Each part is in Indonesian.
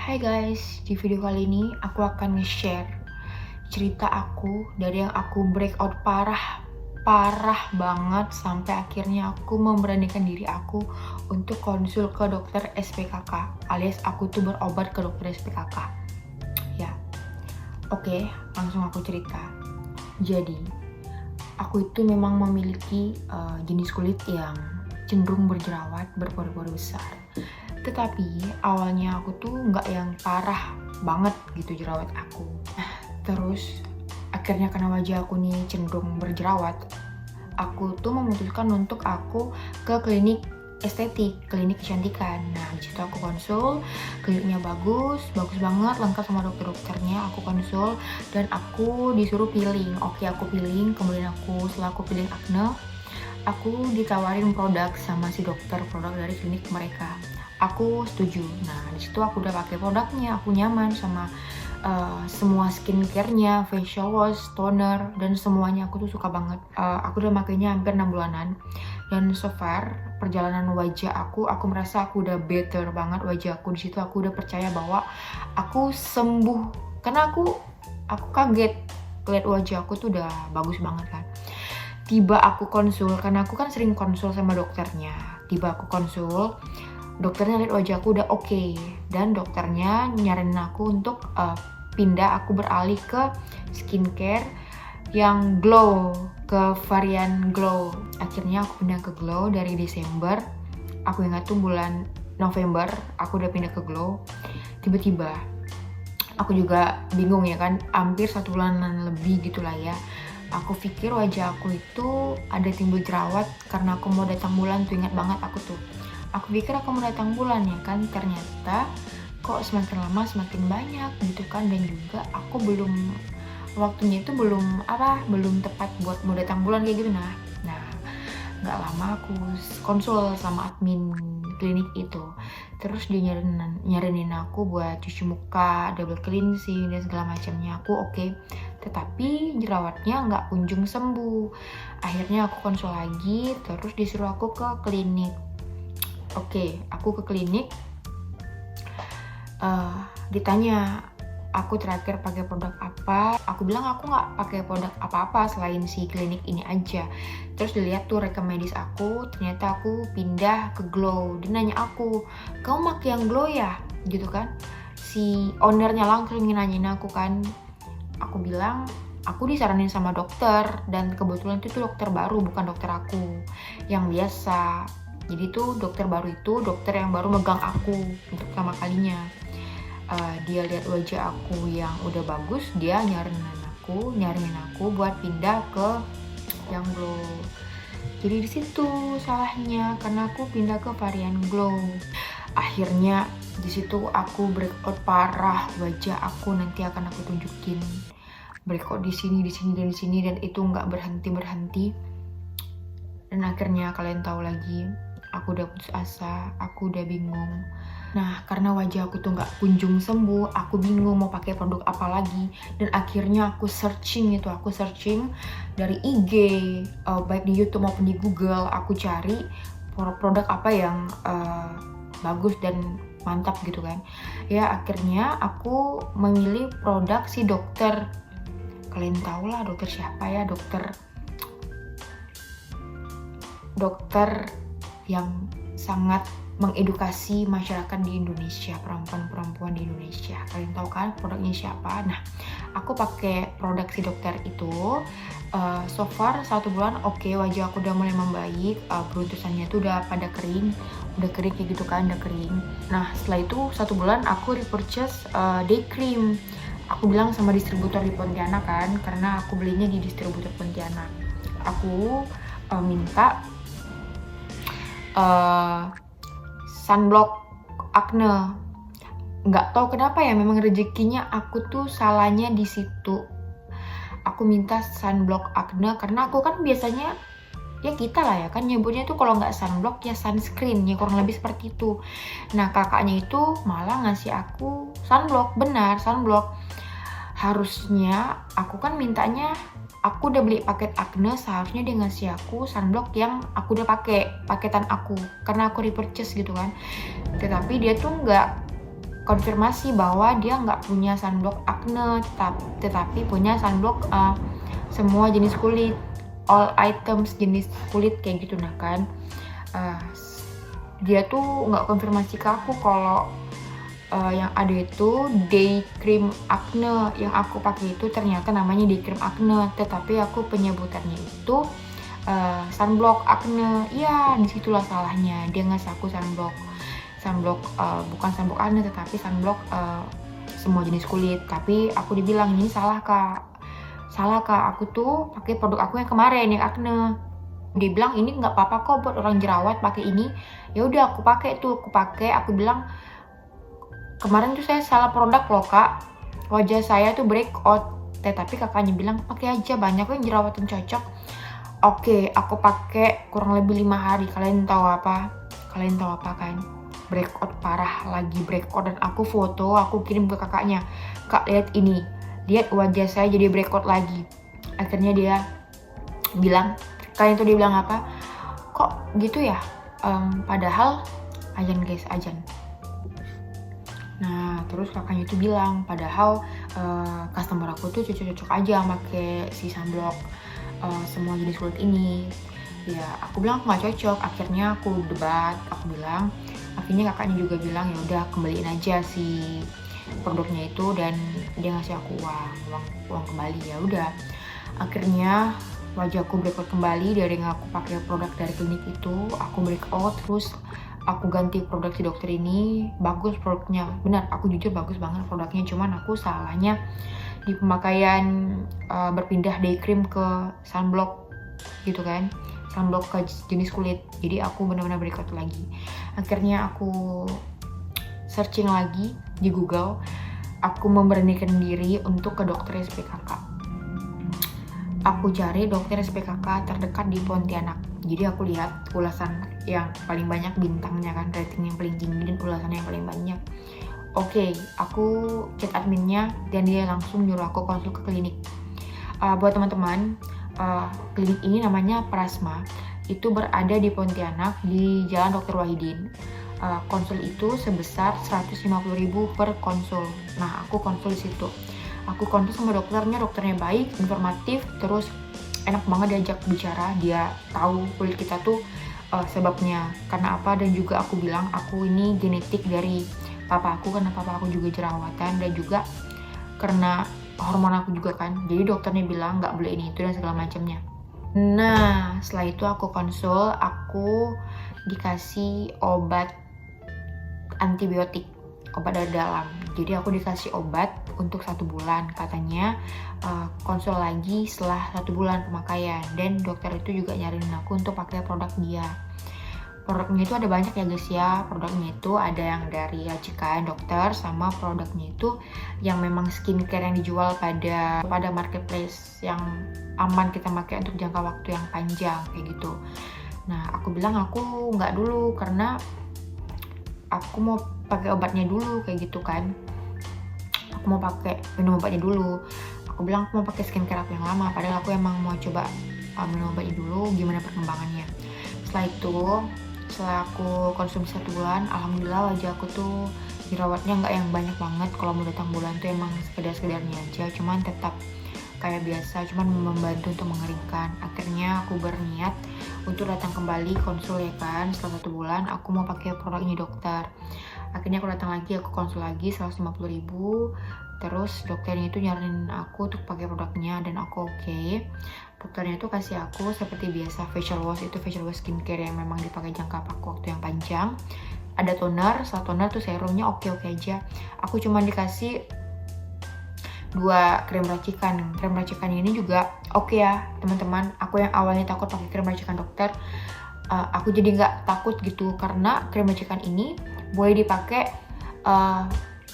Hai guys, di video kali ini aku akan nge-share cerita aku dari yang aku breakout parah banget sampai akhirnya aku memberanikan diri aku untuk konsul ke dokter SPKK alias aku tuh berobat ke dokter SPKK. Ya, oke, langsung aku cerita. Jadi, aku itu memang memiliki jenis kulit yang cenderung berjerawat, berpori-pori besar. Tetapi awalnya aku tuh nggak yang parah banget gitu jerawat aku. Terus akhirnya karena wajah aku nih cenderung berjerawat, aku tuh memutuskan untuk aku ke klinik estetik, klinik kecantikan. Nah, di situ aku konsul, kliniknya bagus banget, lengkap sama dokter-dokternya. Aku konsul dan aku disuruh peeling. Oke, aku peeling, kemudian setelah aku peeling acne, aku ditawarin produk sama si dokter, produk dari klinik mereka. Aku setuju. Nah, di situ aku udah pakai produknya, aku nyaman sama semua skincare-nya, facial wash, toner, dan semuanya aku tuh suka banget. Aku udah makainya hampir 6 bulanan. Dan so far, perjalanan wajah aku merasa aku udah better banget wajah aku. Di situ aku udah percaya bahwa aku sembuh. Karena aku kaget lihat wajah aku tuh udah bagus banget kan. Tiba aku konsul, karena aku kan sering konsul sama dokternya. Tiba aku konsul, dokternya lihat wajah aku udah oke, dan dokternya nyaranin aku untuk pindah, aku beralih ke skincare yang glow, ke varian glow. Akhirnya aku pindah ke glow dari Desember. Aku ingat tuh bulan November aku udah pindah ke glow. Tiba-tiba aku juga bingung ya kan, hampir 1 bulanan lebih gitulah ya. Aku pikir wajah aku itu ada timbul jerawat karena aku mau datang bulan tuh, ingat banget aku tuh. Aku pikir aku mau datang bulan ya kan, ternyata kok semakin lama semakin banyak gitu kan, dan juga aku waktunya itu belum tepat buat mau datang bulan kayak gitu. Nah, nggak lama aku konsul sama admin klinik itu, terus dia nyaranin aku buat cuci muka, double cleansing dan segala macamnya. Aku oke. Tetapi jerawatnya nggak kunjung sembuh. Akhirnya aku konsul lagi, terus disuruh aku ke klinik. Oke, aku ke klinik, ditanya aku terakhir pakai produk apa. Aku bilang aku nggak pakai produk apa-apa selain si klinik ini aja. Terus dilihat tuh rekam medis aku, ternyata aku pindah ke glow. Dia nanya aku, kamu pakai yang glow ya? Gitu kan. Si ownernya langsung nanyain aku kan. Aku bilang aku disaranin sama dokter, dan kebetulan itu dokter baru, bukan dokter aku yang biasa. Jadi tuh dokter baru itu dokter yang baru megang aku untuk pertama kalinya. Dia lihat wajah aku yang udah bagus, dia nyaranin aku buat pindah ke yang glow. Jadi di situ salahnya, karena aku pindah ke varian glow. Akhirnya di situ aku breakout parah, wajah aku nanti akan aku tunjukin. Breakout di sini dan itu nggak berhenti. Dan akhirnya kalian tahu lagi, aku udah putus asa, aku udah bingung. Nah, karena wajah aku tuh nggak kunjung sembuh, aku bingung mau pakai produk apa lagi. Dan akhirnya aku searching dari IG, baik di YouTube maupun di Google. Aku cari produk apa yang bagus dan mantap gitu kan. Ya, akhirnya aku memilih produk si dokter. Kalian tahu lah dokter siapa ya, dokter yang sangat mengedukasi masyarakat di Indonesia, perempuan-perempuan di Indonesia. Kalian tahu kan produknya siapa? Nah, aku pakai produk si dokter itu. So far 1 bulan oke, wajah aku udah mulai membaik. Beruntusannya tuh udah pada kering, kayak gitu kan, udah kering. Nah, setelah itu 1 bulan aku repurchase day cream. Aku bilang sama distributor di Pontianak kan, karena aku belinya di distributor Pontianak. Aku minta sunblock acne. Nggak tahu kenapa ya, memang rezekinya aku tuh salahnya di situ. Aku minta sunblock acne karena aku kan biasanya ya kita lah ya kan nyebutnya tuh kalau nggak sunblock ya sunscreen, ya kurang lebih seperti itu. Nah, kakaknya itu malah ngasih aku sunblock, benar sunblock. Harusnya aku kan mintanya, aku udah beli paket acne, seharusnya dia ngasih aku sunblock yang aku udah pakai paketan aku, karena aku repurchase gitu kan. Tetapi dia tuh nggak konfirmasi bahwa dia nggak punya sunblock acne, tetapi punya sunblock semua jenis kulit, all items jenis kulit kayak gitu. Nah kan dia tuh nggak konfirmasi ke aku kalau yang ada itu day cream acne. Yang aku pakai itu ternyata namanya day cream acne, tetapi aku penyebutannya itu sunblock acne. Ya disitulah salahnya, dia ngasih aku sunblock bukan sunblock acne tetapi sunblock semua jenis kulit. Tapi aku dibilang ini salah kak, aku tuh pakai produk aku yang kemarin yang acne. Dia bilang ini nggak apa-apa kok buat orang jerawat pakai ini. Ya udah aku pakai, aku bilang kemarin tuh saya salah produk loh kak, wajah saya tuh breakout. Tapi kakaknya bilang pakai aja, banyak yang jerawatan cocok. Oke, aku pakai kurang lebih 5 hari. Kalian tahu apa kan? Breakout parah, lagi breakout. Dan aku foto, aku kirim ke kakaknya, kak lihat ini, lihat wajah saya jadi breakout lagi. Akhirnya dia bilang, kalian tuh dia bilang apa? Kok gitu ya? Padahal ajan guys, ajan. Nah terus kakaknya itu bilang padahal customer aku tuh cocok-cocok aja pakai si sunblock semua jenis kulit ini. Ya aku bilang aku nggak cocok. Akhirnya aku debat, aku bilang, akhirnya kakaknya juga bilang ya udah kembaliin aja si produknya itu, dan dia ngasih aku uang kembali. Ya udah akhirnya wajahku breakout kembali dari yang aku pakai produk dari klinik itu. Aku breakout, terus aku ganti produk si dokter ini. Bagus produknya, benar, aku jujur bagus banget produknya. Cuman aku salahnya di pemakaian berpindah day cream ke sunblock gitu kan, sunblock ke jenis kulit. Jadi aku benar-benar breakout lagi. Akhirnya aku searching lagi di Google. Aku memberanikan diri untuk ke dokter SPKK. Aku cari dokter SPKK terdekat di Pontianak. Jadi aku lihat ulasan yang paling banyak bintangnya kan, rating yang paling tinggi dan ulasan yang paling banyak. Oke, aku chat adminnya dan dia langsung nyuruh aku konsul ke klinik. Buat teman-teman, klinik ini namanya Prasma. Itu berada di Pontianak di Jalan Dr. Wahidin. Konsul itu sebesar 150.000 per konsul. Nah, aku konsul di situ. Aku konsul sama dokternya baik, informatif, terus enak banget diajak bicara. Dia tahu kulit kita tuh sebabnya karena apa, dan juga aku bilang aku ini genetik dari papa aku, karena papa aku juga jerawatan, dan juga karena hormon aku juga kan. Jadi dokternya bilang nggak boleh ini itu dan segala macamnya. Nah setelah itu aku konsul, aku dikasih obat antibiotik, obat dari dalam. Jadi aku dikasih obat untuk 1 bulan. Katanya konsul lagi setelah 1 bulan pemakaian. Dan dokter itu juga nyariin aku untuk pakai produk dia. Produknya itu ada banyak ya guys ya. Produknya itu ada yang dari racikan dokter, sama produknya itu yang memang skincare yang dijual pada marketplace yang aman kita pakai untuk jangka waktu yang panjang kayak gitu. Nah aku bilang aku nggak dulu, karena aku mau pakai obatnya dulu kayak gitu kan. Aku mau pakai minum obatnya dulu. Aku bilang aku mau pakai skincare aku yang lama, padahal aku emang mau coba minum obatnya dulu gimana perkembangannya. Setelah aku konsumsi 1 bulan, alhamdulillah wajah aku tuh jerawatnya nggak yang banyak banget. Kalau mau datang bulan tuh emang sekedar-sekedarnya aja, cuman tetap kayak biasa, cuman membantu untuk mengeringkan. Akhirnya aku berniat untuk datang kembali konsul ya kan. Setelah 1 bulan aku mau pakai produk ini dokter. Akhirnya aku datang lagi, aku konsul lagi 150.000. Terus dokternya itu nyaranin aku untuk pakai produknya dan aku oke. Dokternya itu kasih aku seperti biasa facial wash skincare yang memang dipakai jangka waktu yang panjang. Ada toner, satu toner tuh serumnya oke aja. Aku cuma dikasih 2 krem racikan. Krem racikan ini juga oke ya teman-teman. Aku yang awalnya takut pakai krem racikan dokter, aku jadi nggak takut gitu, karena krem racikan ini boleh dipakai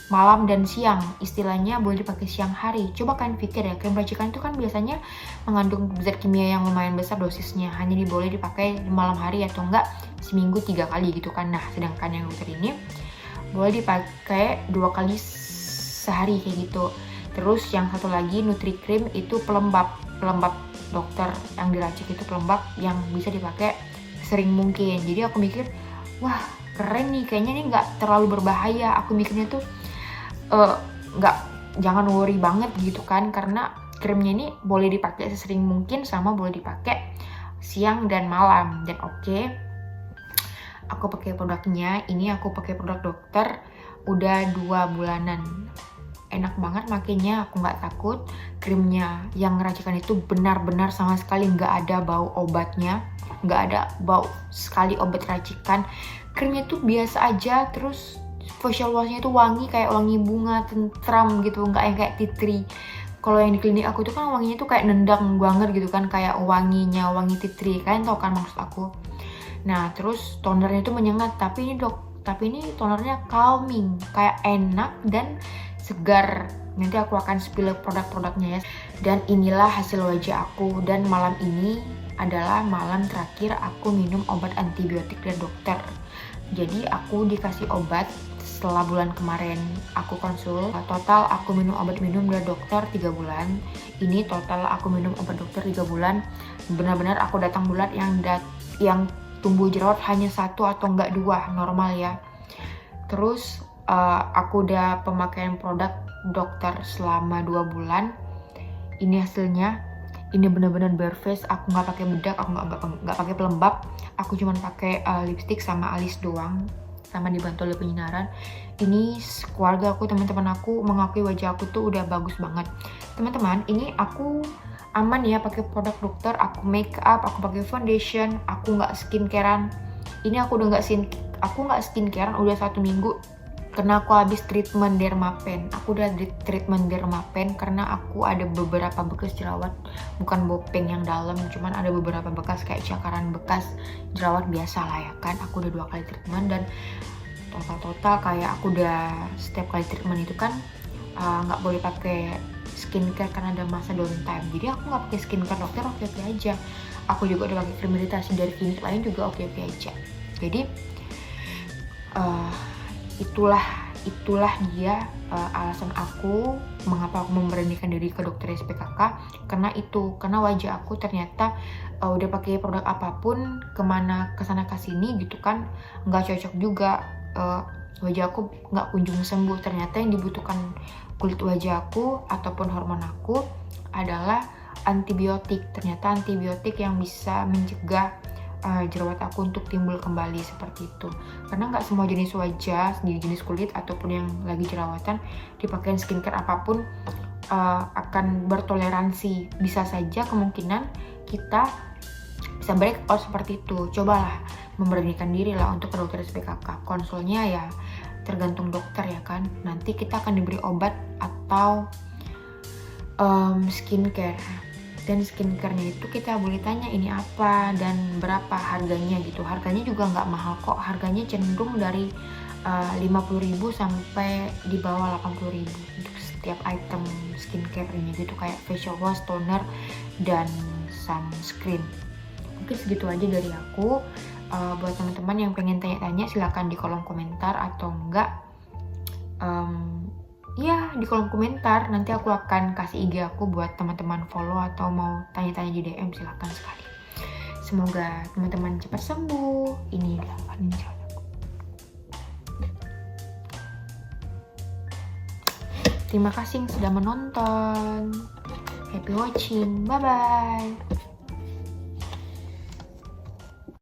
malam dan siang, istilahnya boleh dipakai siang hari. Coba kalian pikir ya, krem racikan itu kan biasanya mengandung zat kimia yang lumayan besar dosisnya, hanya boleh dipakai di malam hari atau enggak seminggu 3 kali gitu kan. Nah sedangkan yang dokter ini boleh dipakai 2 kali sehari kayak gitu. Terus yang satu lagi Nutri Cream itu pelembab dokter yang diracik itu pelembab yang bisa dipakai sering mungkin. Jadi aku mikir wah keren nih, kayaknya ini nggak terlalu berbahaya. Aku mikirnya tuh nggak jangan worry banget gitu kan, karena krimnya ini boleh dipakai sesering mungkin sama boleh dipakai siang dan malam. Dan oke, aku pakai produknya ini, aku pakai produk dokter udah 2 bulanan. Enak banget makainya, aku nggak takut. Krimnya yang racikan itu benar-benar sama sekali nggak ada bau obatnya, nggak ada bau sekali obat racikan. Krimnya tuh biasa aja, terus facial washnya itu wangi kayak wangi bunga, tentram gitu, nggak yang kayak tea tree. Kalau yang di klinik aku tuh kan wanginya tuh kayak nendang banget gitu kan, kayak wanginya wangi tea tree, kalian tau kan maksud aku. Nah terus tonernya itu menyengat, tapi ini tonernya calming, kayak enak dan segar. Nanti aku akan spill produk-produknya ya. Dan inilah hasil wajah aku, dan malam ini adalah malam terakhir aku minum obat antibiotik dari dokter. Jadi aku dikasih obat setelah bulan kemarin aku konsul. Total aku minum obat dari dokter 3 bulan. Ini total aku minum obat dokter 3 bulan. Benar-benar aku datang bulat yang tumbuh jerawat hanya 1 atau enggak 2, normal ya. Terus aku udah pemakaian produk dokter selama 2 bulan. Ini hasilnya. Ini bener-bener bare face. Aku nggak pakai bedak, aku nggak pakai pelembab. Aku cuma pakai lipstick sama alis doang, sama dibantu oleh penyinaran. Ini keluarga aku, teman-teman aku mengakui wajah aku tuh udah bagus banget. Teman-teman, ini aku aman ya pakai produk dokter. Aku make up, aku pakai foundation, aku nggak skincarean. Ini aku udah nggak skincarean udah 1 minggu. Karena aku habis treatment dermapen. Aku udah treatment dermapen karena aku ada beberapa bekas jerawat, bukan bopeng yang dalam, cuman ada beberapa bekas kayak cakaran bekas jerawat biasa lah ya kan. Aku udah 2 kali treatment, dan total kayak aku udah setiap kali treatment itu kan nggak boleh pakai skincare karena ada masa downtime. Jadi aku nggak pakai skincare dokter, oke aja. Aku juga udah pakai krim iritasi dari klinik lain juga oke aja. Jadi itulah dia alasan aku mengapa aku memberanikan diri ke dokter SPKK. Karena wajah aku ternyata udah pakai produk apapun kesana kesini gitu kan nggak cocok juga. Wajah aku nggak kunjung sembuh. Ternyata yang dibutuhkan kulit wajah aku ataupun hormon aku adalah antibiotik. Ternyata antibiotik yang bisa mencegah jerawat aku untuk timbul kembali seperti itu. Karena nggak semua jenis wajah, jenis kulit ataupun yang lagi jerawatan dipakein skincare apapun akan bertoleransi. Bisa saja kemungkinan kita bisa break out seperti itu. Cobalah memberanikan diri lah untuk ke dokter SPKK. Konsulnya ya tergantung dokter ya kan. Nanti kita akan diberi obat atau skincare. Dan skincare-nya itu kita boleh tanya ini apa dan berapa harganya gitu. Harganya juga nggak mahal kok. Harganya cenderung dari 50.000 sampai di bawah 80.000 untuk setiap item skincare-nya gitu, kayak facial wash, toner, dan sunscreen. Mungkin segitu aja dari aku. Buat teman-teman yang pengen tanya-tanya silahkan di kolom komentar, atau enggak ya di kolom komentar. Nanti aku akan kasih IG aku buat teman-teman follow, atau mau tanya-tanya di DM silahkan sekali. Semoga teman-teman cepat sembuh. Ini dia ninja. Terima kasih yang sudah menonton. Happy watching. Bye bye.